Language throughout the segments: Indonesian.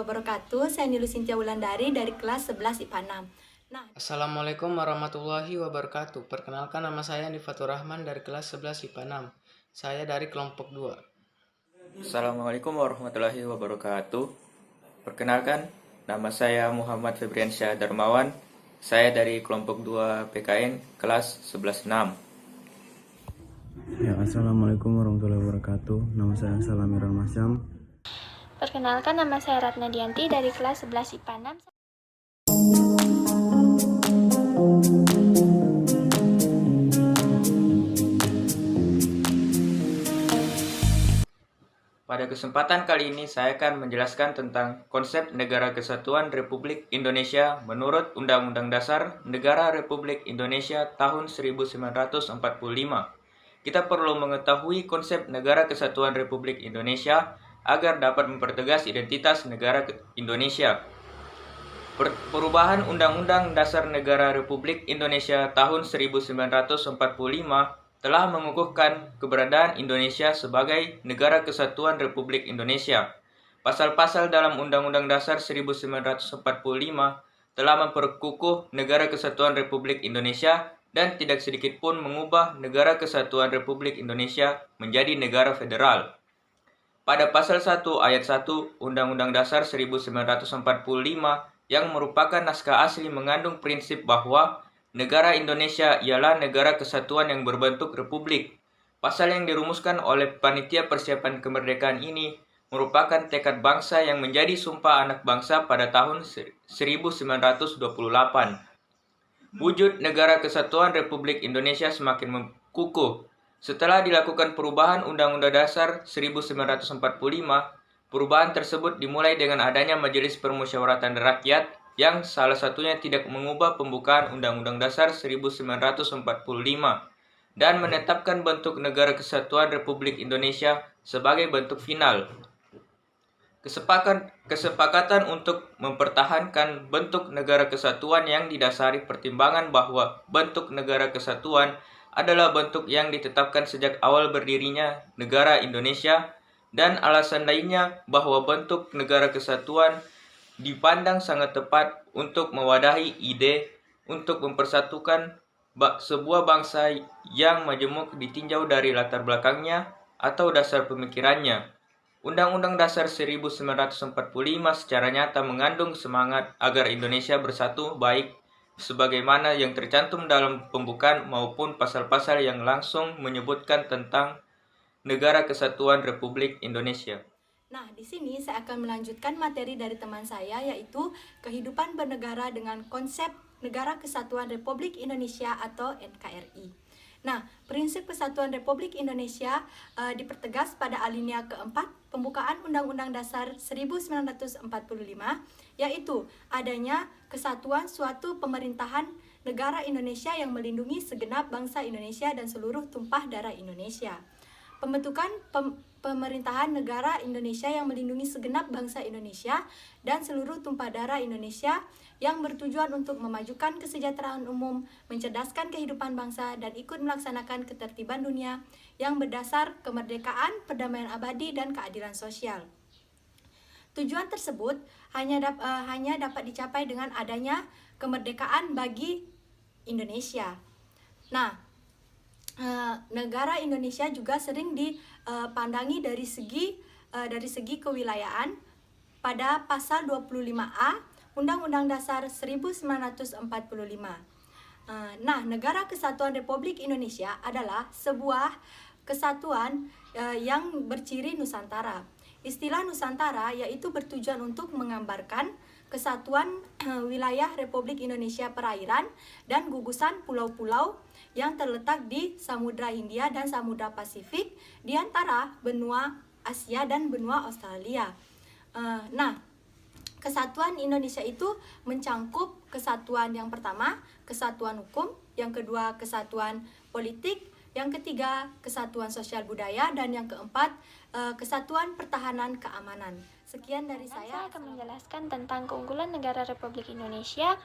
wabarakatuh. Saya Nilu Sintia Wulandari dari kelas 11 IPA 6. Assalamualaikum warahmatullahi wabarakatuh. Perkenalkan, nama saya Andi Fatur Rahman dari kelas 11 IPA 6. Saya dari kelompok 2. Assalamualaikum warahmatullahi wabarakatuh. Perkenalkan, nama saya Muhammad Febriansyah Darmawan. Saya dari kelompok 2 PKN kelas 11-6. Ya, Assalamualaikum warahmatullahi wabarakatuh. Nama saya Salamiran Masyam. Perkenalkan, nama saya Ratna Dianti dari kelas 11 IPA 6. Pada kesempatan kali ini saya akan menjelaskan tentang konsep Negara Kesatuan Republik Indonesia menurut Undang-Undang Dasar Negara Republik Indonesia tahun 1945. Kita perlu mengetahui konsep Negara Kesatuan Republik Indonesia agar dapat mempertegas identitas negara Indonesia. Perubahan Undang-Undang Dasar Negara Republik Indonesia tahun 1945 telah mengukuhkan keberadaan Indonesia sebagai Negara Kesatuan Republik Indonesia. Pasal-pasal dalam Undang-Undang Dasar 1945 telah memperkukuh Negara Kesatuan Republik Indonesia dan tidak sedikit pun mengubah Negara Kesatuan Republik Indonesia menjadi negara federal. Pada pasal 1 ayat 1 Undang-Undang Dasar 1945 yang merupakan naskah asli mengandung prinsip bahwa negara Indonesia ialah negara kesatuan yang berbentuk republik. Pasal yang dirumuskan oleh Panitia Persiapan Kemerdekaan ini merupakan tekad bangsa yang menjadi sumpah anak bangsa pada tahun 1928. Wujud Negara Kesatuan Republik Indonesia semakin mengukuh. Setelah dilakukan perubahan Undang-Undang Dasar 1945, perubahan tersebut dimulai dengan adanya Majelis Permusyawaratan Rakyat yang salah satunya tidak mengubah pembukaan Undang-Undang Dasar 1945 dan menetapkan bentuk Negara Kesatuan Republik Indonesia sebagai bentuk final. Kesepakatan untuk mempertahankan bentuk negara kesatuan yang didasari pertimbangan bahwa bentuk negara kesatuan adalah bentuk yang ditetapkan sejak awal berdirinya negara Indonesia, dan alasan lainnya bahwa bentuk negara kesatuan dipandang sangat tepat untuk mewadahi ide untuk mempersatukan sebuah bangsa yang majemuk ditinjau dari latar belakangnya atau dasar pemikirannya. Undang-Undang Dasar 1945 secara nyata mengandung semangat agar Indonesia bersatu, baik sebagaimana yang tercantum dalam pembukaan maupun pasal-pasal yang langsung menyebutkan tentang Negara Kesatuan Republik Indonesia. Nah, di sini saya akan melanjutkan materi dari teman saya, yaitu kehidupan bernegara dengan konsep Negara Kesatuan Republik Indonesia atau NKRI. Nah, prinsip Kesatuan Republik Indonesia dipertegas pada alinea keempat pembukaan Undang-Undang Dasar 1945, yaitu adanya kesatuan suatu pemerintahan negara Indonesia yang melindungi segenap bangsa Indonesia dan seluruh tumpah darah Indonesia. Pembentukan pemerintahan negara Indonesia yang melindungi segenap bangsa Indonesia dan seluruh tumpah darah Indonesia yang bertujuan untuk memajukan kesejahteraan umum, mencerdaskan kehidupan bangsa, dan ikut melaksanakan ketertiban dunia yang berdasar kemerdekaan, perdamaian abadi, dan keadilan sosial. Tujuan tersebut hanya dapat dicapai dengan adanya kemerdekaan bagi Indonesia. Nah, negara Indonesia juga sering dipandangi dari segi kewilayahan pada pasal 25A Undang-Undang Dasar 1945. Nah, Negara Kesatuan Republik Indonesia adalah sebuah kesatuan yang berciri Nusantara. Istilah Nusantara yaitu bertujuan untuk menggambarkan kesatuan wilayah Republik Indonesia perairan dan gugusan pulau-pulau yang terletak di Samudra Hindia dan Samudra Pasifik di antara benua Asia dan benua Australia. Nah, kesatuan Indonesia itu mencangkup kesatuan yang pertama, kesatuan hukum, yang kedua kesatuan politik, yang ketiga kesatuan sosial budaya, dan yang keempat kesatuan pertahanan keamanan. Sekian dari saya. Akan menjelaskan tentang keunggulan negara Republik Indonesia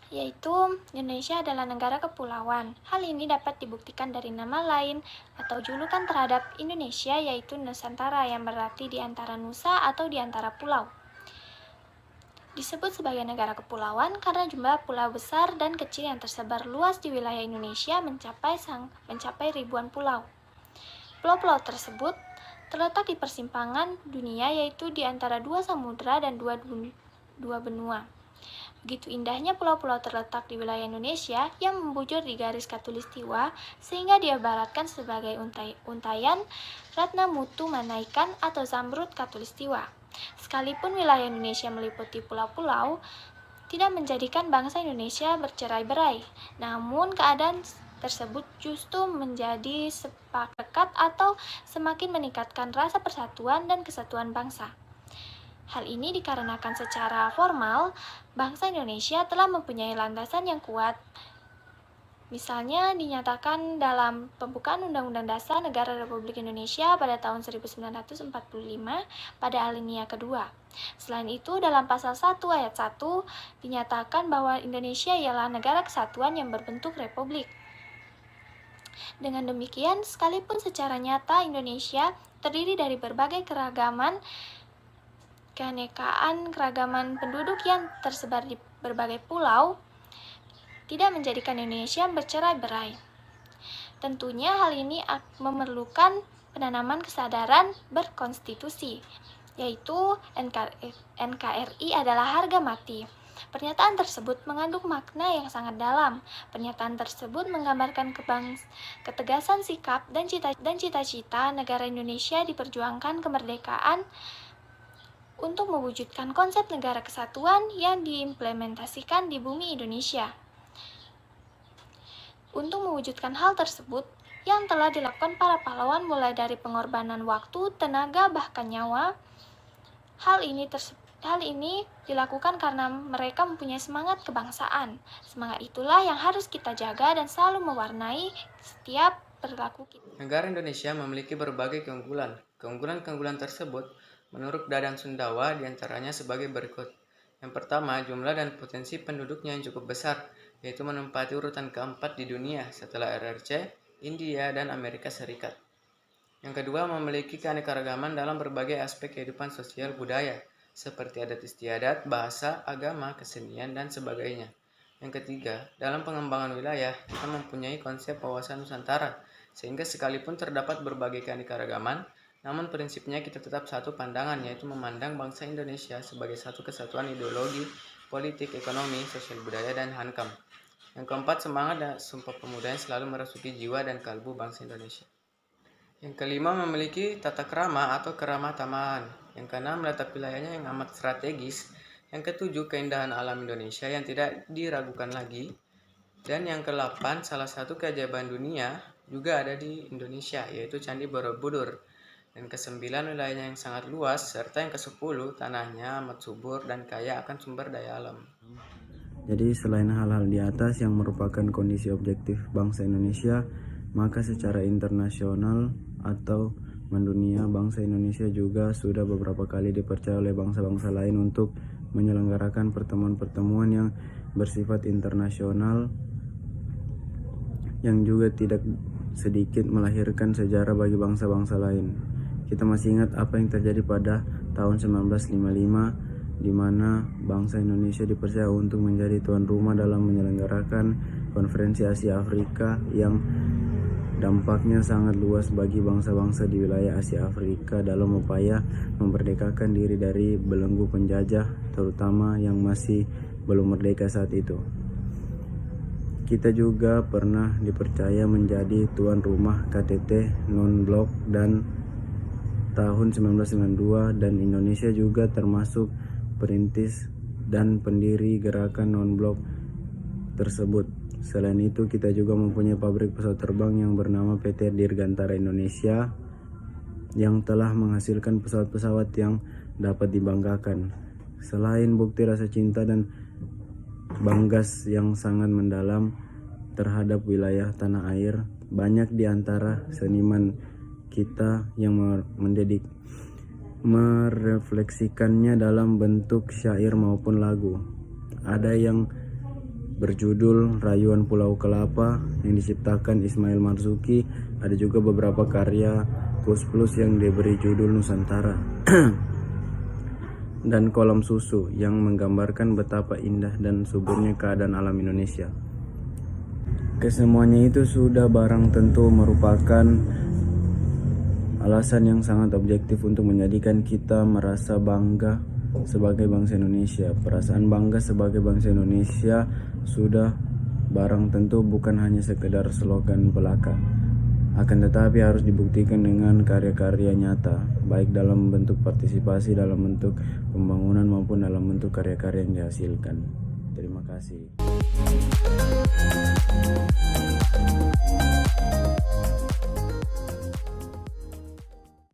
yaitu Indonesia adalah negara kepulauan. Hal ini dapat dibuktikan dari nama lain atau julukan terhadap Indonesia, yaitu Nusantara, yang berarti di antara nusa atau di antara pulau. Disebut sebagai negara kepulauan karena jumlah pulau besar dan kecil yang tersebar luas di wilayah Indonesia mencapai ribuan pulau. Pulau-pulau tersebut terletak di persimpangan dunia, yaitu di antara dua samudra dan dua benua. Begitu indahnya pulau-pulau terletak di wilayah Indonesia yang membujur di garis khatulistiwa sehingga diibaratkan sebagai untayan Ratna Mutu Manaikan atau Zamrud khatulistiwa. Sekalipun wilayah Indonesia meliputi pulau-pulau, tidak menjadikan bangsa Indonesia bercerai-berai. Namun keadaan tersebut justru menjadi sepakat atau semakin meningkatkan rasa persatuan dan kesatuan bangsa. Hal ini dikarenakan secara formal, bangsa Indonesia telah mempunyai landasan yang kuat. Misalnya dinyatakan dalam pembukaan Undang-Undang Dasar Negara Republik Indonesia pada tahun 1945 pada alinea kedua. Selain itu, dalam pasal 1 ayat 1 dinyatakan bahwa Indonesia ialah negara kesatuan yang berbentuk republik. Dengan demikian, sekalipun secara nyata Indonesia terdiri dari berbagai keragaman penduduk yang tersebar di berbagai pulau, tidak menjadikan Indonesia bercerai-berai. Tentunya hal ini memerlukan penanaman kesadaran berkonstitusi, yaitu NKRI adalah harga mati. Pernyataan tersebut mengandung makna yang sangat dalam. Pernyataan tersebut menggambarkan ketegasan sikap dan cita-cita negara Indonesia diperjuangkan kemerdekaan untuk mewujudkan konsep negara kesatuan yang diimplementasikan di bumi Indonesia. Untuk mewujudkan hal tersebut, yang telah dilakukan para pahlawan mulai dari pengorbanan waktu, tenaga, bahkan nyawa, hal ini dilakukan karena mereka mempunyai semangat kebangsaan. Semangat itulah yang harus kita jaga dan selalu mewarnai setiap perilaku kita. Negara Indonesia memiliki berbagai keunggulan. Keunggulan tersebut menurut Dadan Sundawa diantaranya sebagai berikut. Yang pertama, jumlah dan potensi penduduknya yang cukup besar, yaitu menempati urutan keempat di dunia setelah RRC, India, dan Amerika Serikat. Yang kedua, memiliki keanekaragaman dalam berbagai aspek kehidupan sosial budaya, seperti adat istiadat, bahasa, agama, kesenian, dan sebagainya. Yang ketiga, dalam pengembangan wilayah, kita mempunyai konsep wawasan Nusantara, sehingga sekalipun terdapat berbagai keanekaragaman, namun prinsipnya kita tetap satu pandangan, yaitu memandang bangsa Indonesia sebagai satu kesatuan ideologi, politik, ekonomi, sosial budaya, dan hankam. Yang keempat, semangat dan sumpah pemuda yang selalu merasuki jiwa dan kalbu bangsa Indonesia. Yang kelima, memiliki tata krama atau kerama tamahan. Yang keenam, meletak wilayahnya yang amat strategis. Yang ketujuh, keindahan alam Indonesia yang tidak diragukan lagi. Dan yang ke-8, salah satu keajaiban dunia juga ada di Indonesia, yaitu Candi Borobudur. Dan ke-9, wilayahnya yang sangat luas, serta yang ke-10, tanahnya amat subur dan kaya akan sumber daya alam. Jadi selain hal-hal di atas yang merupakan kondisi objektif bangsa Indonesia, maka secara internasional atau mendunia, bangsa Indonesia juga sudah beberapa kali dipercaya oleh bangsa-bangsa lain untuk menyelenggarakan pertemuan-pertemuan yang bersifat internasional, yang juga tidak sedikit melahirkan sejarah bagi bangsa-bangsa lain. Kita masih ingat apa yang terjadi pada tahun 1955, di mana bangsa Indonesia dipercaya untuk menjadi tuan rumah dalam menyelenggarakan konferensi Asia Afrika yang dampaknya sangat luas bagi bangsa-bangsa di wilayah Asia Afrika dalam upaya memerdekakan diri dari belenggu penjajah, terutama yang masih belum merdeka saat itu. Kita juga pernah dipercaya menjadi tuan rumah KTT non-blok dan tahun 1992, dan Indonesia juga termasuk perintis dan pendiri gerakan non-blok tersebut. Selain itu, kita juga mempunyai pabrik pesawat terbang yang bernama PT Dirgantara Indonesia yang telah menghasilkan pesawat-pesawat yang dapat dibanggakan. Selain bukti rasa cinta dan banggas yang sangat mendalam terhadap wilayah tanah air, banyak di antara seniman kita yang merefleksikannya dalam bentuk syair maupun lagu. Ada yang berjudul Rayuan Pulau Kelapa yang diciptakan Ismail Marzuki. Ada juga beberapa karya Plus yang diberi judul Nusantara dan Kolam Susu yang menggambarkan betapa indah dan suburnya keadaan alam Indonesia. Kesemuanya itu sudah barang tentu merupakan alasan yang sangat objektif untuk menjadikan kita merasa bangga sebagai bangsa Indonesia. Perasaan bangga sebagai bangsa Indonesia sudah barang tentu bukan hanya sekedar slogan belaka, akan tetapi harus dibuktikan dengan karya-karya nyata, baik dalam bentuk partisipasi, dalam bentuk pembangunan maupun dalam bentuk karya-karya yang dihasilkan. Terima kasih.